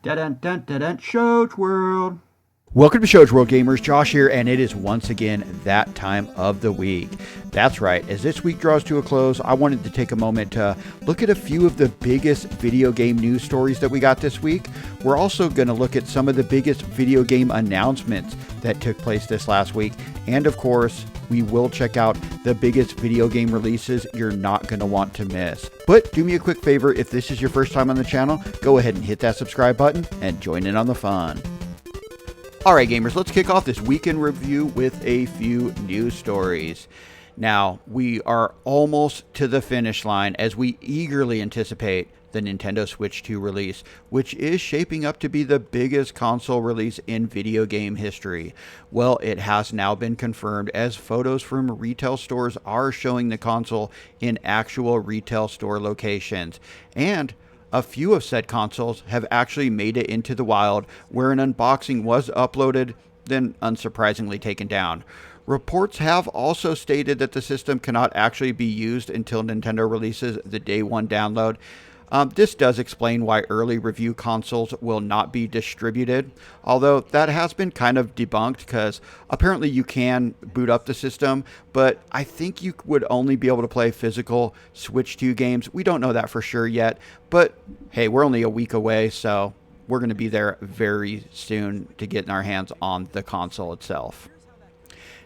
Dun-dun-dun-dun-dun, Shows World. Welcome to Shows World Gamers, Josh here, and it is once again that time of the week. That's right, as this week draws to a close, I wanted to take a moment to look at a few of the biggest video game news stories that we got this week. We're also going to look at some of the biggest video game announcements that took place this last week, and of course, we will check out the biggest video game releases you're not going to want to miss. But do me a quick favor, if this is your first time on the channel, go ahead and hit that subscribe button and join in on the fun. Alright gamers, let's kick off this weekend review with a few news stories. Now, we are almost to the finish line as we eagerly anticipate the Nintendo Switch 2 release, which is shaping up to be the biggest console release in video game history. Well, it has now been confirmed as photos from retail stores are showing the console in actual retail store locations. And a few of said consoles have actually made it into the wild, where an unboxing was uploaded, then unsurprisingly taken down. Reports have also stated that the system cannot actually be used until Nintendo releases the day one download. This does explain why early review consoles will not be distributed, although that has been kind of debunked because apparently you can boot up the system, but I think you would only be able to play physical Switch 2 games. We don't know that for sure yet, but hey, we're only a week away, so we're going to be there very soon to get our hands on the console itself.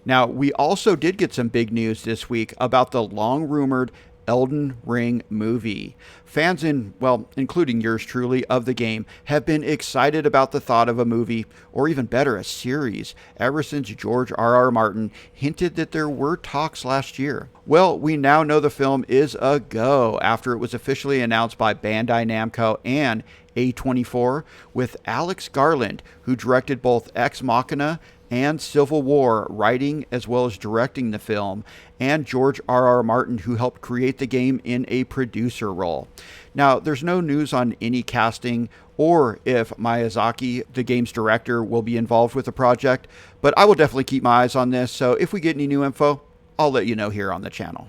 Now, we also did get some big news this week about the long-rumored Elden Ring movie. Fans including yours truly, of the game have been excited about the thought of a movie, or even better, a series, ever since George R.R. Martin hinted that there were talks last year. Well, we now know the film is a go after it was officially announced by Bandai Namco and A24, with Alex Garland, who directed both Ex Machina and Civil War, writing as well as directing the film, and George R.R. Martin, who helped create the game in a producer role. Now, there's no news on any casting or if Miyazaki, the game's director, will be involved with the project, but I will definitely keep my eyes on this, so if we get any new info, I'll let you know here on the channel.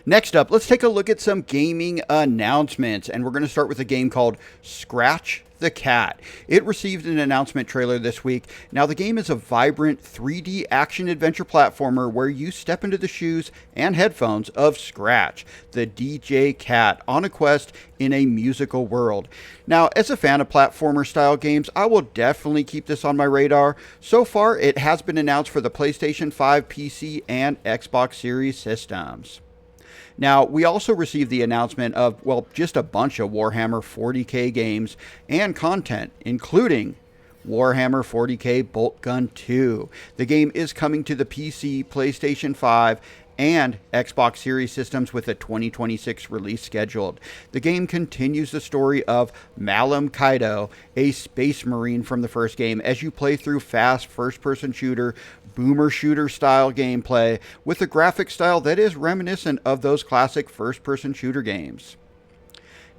Next up, let's take a look at some gaming announcements, and we're going to start with a game called Scratch the Cat. It received an announcement trailer this week. Now, the game is a vibrant 3D action-adventure platformer where you step into the shoes and headphones of Scratch, the DJ cat, on a quest in a musical world. Now, as a fan of platformer-style games, I will definitely keep this on my radar. So far, it has been announced for the PlayStation 5, PC, and Xbox Series systems. Now, we also received the announcement of, just a bunch of Warhammer 40k games and content, including Warhammer 40k Boltgun 2. The game is coming to the PC, PlayStation 5, and Xbox Series systems with a 2026 release scheduled. The game continues the story of Malum Kaido, a space marine from the first game, as you play through fast first-person shooter, boomer shooter style gameplay with a graphic style that is reminiscent of those classic first-person shooter games.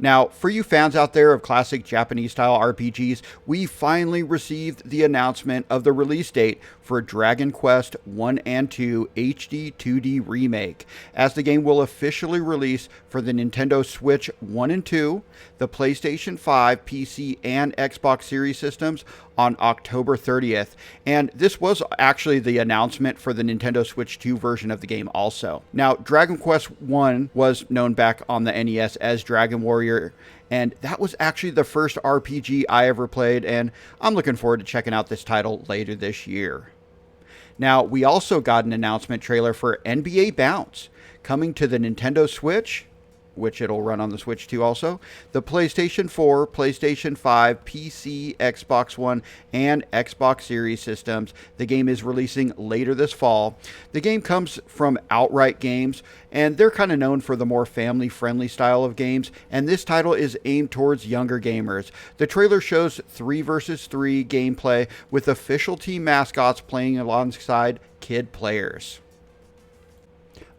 Now, for you fans out there of classic Japanese-style RPGs, we finally received the announcement of the release date for Dragon Quest 1 and 2 HD 2D Remake, as the game will officially release for the Nintendo Switch 1 and 2, the PlayStation 5, PC, and Xbox Series systems on October 30th. And this was actually the announcement for the Nintendo Switch 2 version of the game also. Now, Dragon Quest 1 was known back on the NES as Dragon Warrior, and that was actually the first RPG I ever played, and I'm looking forward to checking out this title later this year. Now, we also got an announcement trailer for NBA Bounce, coming to the Nintendo Switch, which it'll run on the Switch 2 also, the PlayStation 4, PlayStation 5, PC, Xbox One, and Xbox Series systems. The game is releasing later this fall. The game comes from Outright Games, and they're kind of known for the more family-friendly style of games, and this title is aimed towards younger gamers. The trailer shows 3 versus 3 gameplay with official team mascots playing alongside kid players.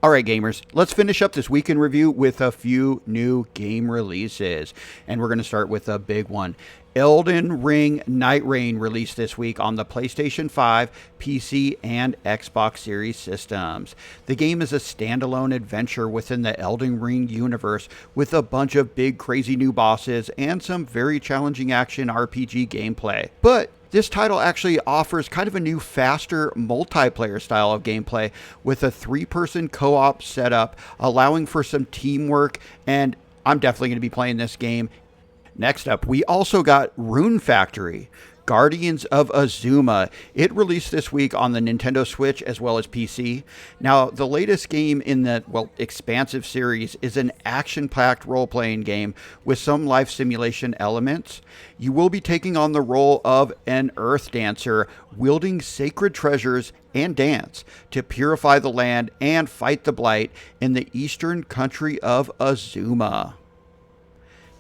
All right, gamers, let's finish up this week in review with a few new game releases. And we're going to start with a big one. Elden Ring Night Rain released this week on the PlayStation 5, PC, and Xbox Series systems. The game is a standalone adventure within the Elden Ring universe with a bunch of big crazy new bosses and some very challenging action RPG gameplay. But this title actually offers kind of a new, faster multiplayer style of gameplay with a 3-person co-op setup, allowing for some teamwork, and I'm definitely going to be playing this game. Next up, we also got Rune Factory, Guardians of Azuma. It released this week on the Nintendo Switch as well as PC. Now, the latest game in the, expansive series is an action-packed role-playing game with some life simulation elements. You will be taking on the role of an earth dancer, wielding sacred treasures and dance to purify the land and fight the blight in the eastern country of Azuma.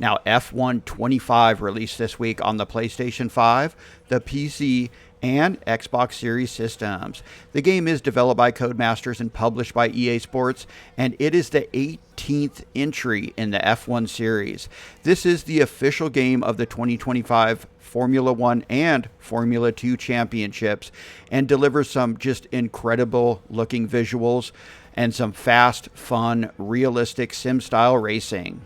Now, F1 25 released this week on the PlayStation 5, the PC, and Xbox Series systems. The game is developed by Codemasters and published by EA Sports, and it is the 18th entry in the F1 series. This is the official game of the 2025 Formula 1 and Formula 2 championships, and delivers some just incredible looking visuals and some fast, fun, realistic sim-style racing.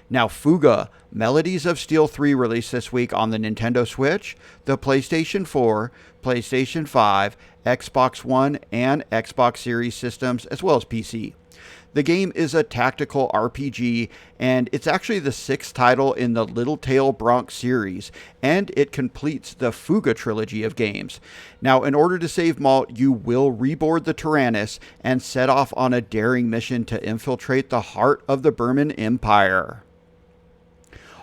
Now, Fuga, Melodies of Steel 3 released this week on the Nintendo Switch, the PlayStation 4, PlayStation 5, Xbox One, and Xbox Series systems, as well as PC. The game is a tactical RPG, and it's actually the 6th title in the Little Tail Bronx series, and it completes the Fuga trilogy of games. Now, in order to save Malt, you will reboard the Tyrannus and set off on a daring mission to infiltrate the heart of the Burman Empire.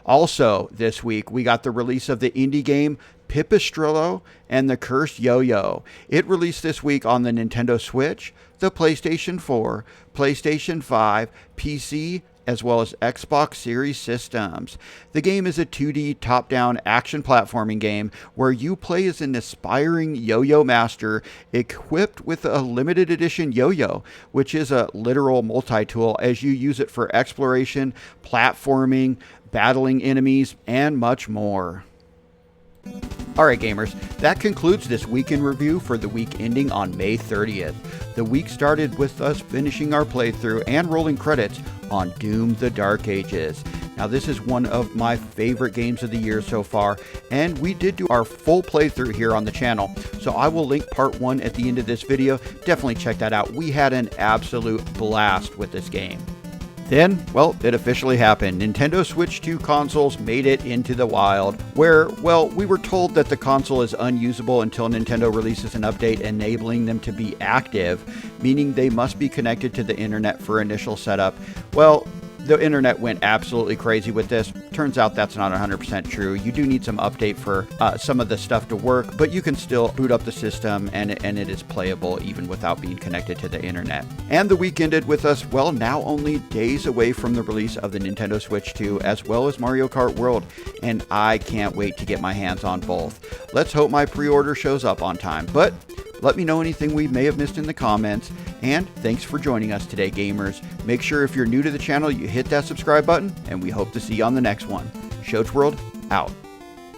Also, this week, we got the release of the indie game Pipistrello and the Cursed Yo-Yo. It released this week on the Nintendo Switch, the PlayStation 4, PlayStation 5, PC, as well as Xbox Series systems. The game is a 2D top-down action platforming game where you play as an aspiring yo-yo master equipped with a limited edition yo-yo, which is a literal multi-tool as you use it for exploration, platforming, battling enemies, and much more. Alright gamers, that concludes this week in review for the week ending on May 30th. The week started with us finishing our playthrough and rolling credits on Doom: The Dark Ages. Now, this is one of my favorite games of the year so far, and we did do our full playthrough here on the channel, so I will link part 1 at the end of this video. Definitely check that out. We had an absolute blast with this game. Then, it officially happened. Nintendo Switch 2 consoles made it into the wild, where, we were told that the console is unusable until Nintendo releases an update enabling them to be active, meaning they must be connected to the internet for initial setup. Well, the internet went absolutely crazy with this. Turns out that's not 100% true. You do need some update for some of the stuff to work, but you can still boot up the system and it is playable even without being connected to the internet. And the week ended with us, now only days away from the release of the Nintendo Switch 2 as well as Mario Kart World, and I can't wait to get my hands on both. Let's hope my pre-order shows up on time, but let me know anything we may have missed in the comments, and thanks for joining us today, gamers. Make sure if you're new to the channel, you hit that subscribe button, and we hope to see you on the next one. Shoach World, out.